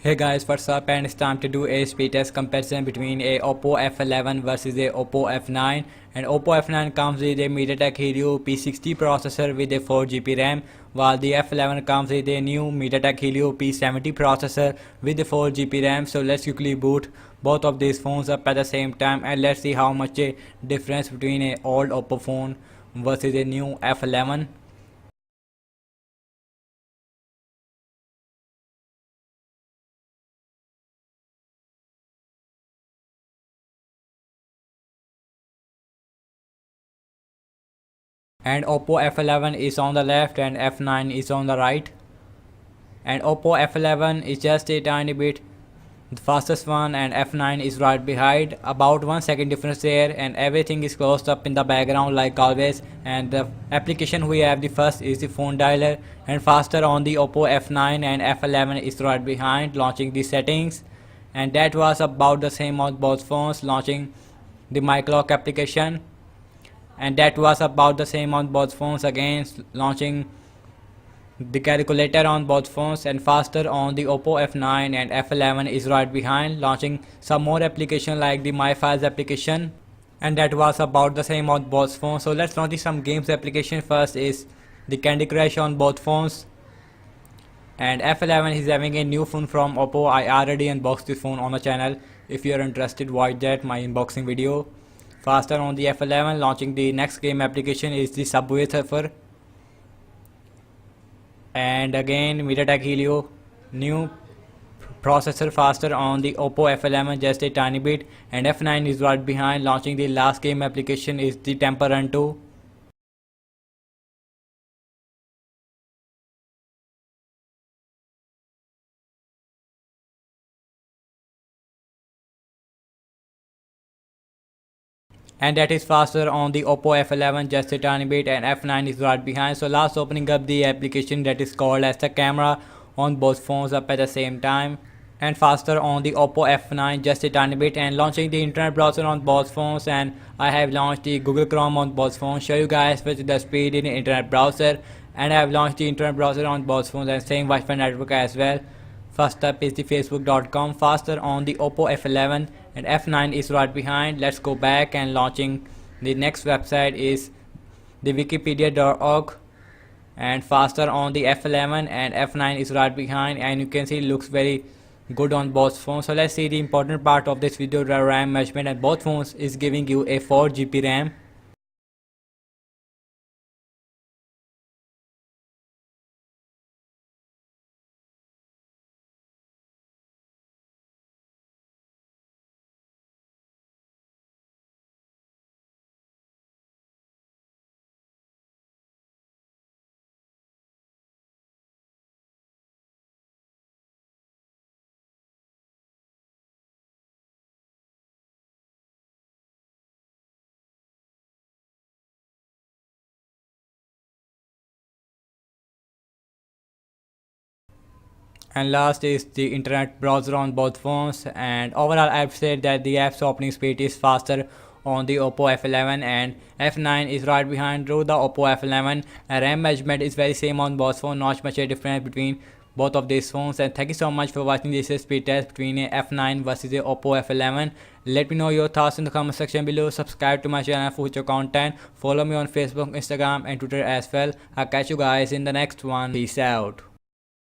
Hey guys, what's up, and it's time to do a speed test comparison between a Oppo F11 versus a Oppo F9. And Oppo F9 comes with a MediaTek Helio P60 processor with a 4GB RAM, while the F11 comes with a new MediaTek Helio P70 processor with a 4GB RAM. So let's quickly boot both of these phones up at the same time and let's see how much a difference between a old Oppo phone versus a new F11. And Oppo F11 is on the left and F9 is on the right. And Oppo F11 is just a tiny bit the fastest one, and F9 is right behind, about 1 second difference there, and everything is closed up in the background like always. And the application we have, the first is the phone dialer, and faster on the Oppo F9, and F11 is right behind launching the settings. And that was about the same on both phones, launching the mic lock application. And that was about the same on both phones, again launching the calculator on both phones, and faster on the Oppo F9, and F11 is right behind launching some more application like the My Files application, and that was about the same on both phones. So let's launch some games application. First is the Candy Crush on both phones, and F11 is having a new phone from Oppo. I already unboxed this phone on the channel. If you are interested, watch that my unboxing video. Faster on the F11, launching the next game application is the Subway Surfer. And again MediaTek Helio new processor, faster on the Oppo F11 just a tiny bit, and F9 is right behind launching the last game application is the Temple Run 2. And that is faster on the Oppo F11 just a tiny bit, and F9 is right behind. So last opening up the application that is called as the camera on both phones up at the same time, and faster on the Oppo F9 just a tiny bit, and launching the internet browser on both phones. And I have launched the Google Chrome on both phones, show you guys with the speed in the internet browser, and I have launched the internet browser on both phones and same Wi-Fi network as well. First up is the facebook.com, faster on the Oppo F11, and F9 is right behind. Let's go back, and launching the next website is the wikipedia.org, and faster on the F11, and F9 is right behind, and you can see it looks very good on both phones. So let's see the important part of this video, the RAM measurement, and both phones is giving you a 4GB RAM. And last is the internet browser on both phones, and overall I've said that the app's opening speed is faster on the Oppo F11, and F9 is right behind through the Oppo F11, and RAM measurement is very same on both phones, not much a difference between both of these phones. And thank you so much for watching this speed test between a F9 versus a Oppo F11. Let me know your thoughts in the comment section below. Subscribe to my channel for future content. Follow me on Facebook, Instagram and Twitter as well. I'll catch you guys in the next one. Peace out.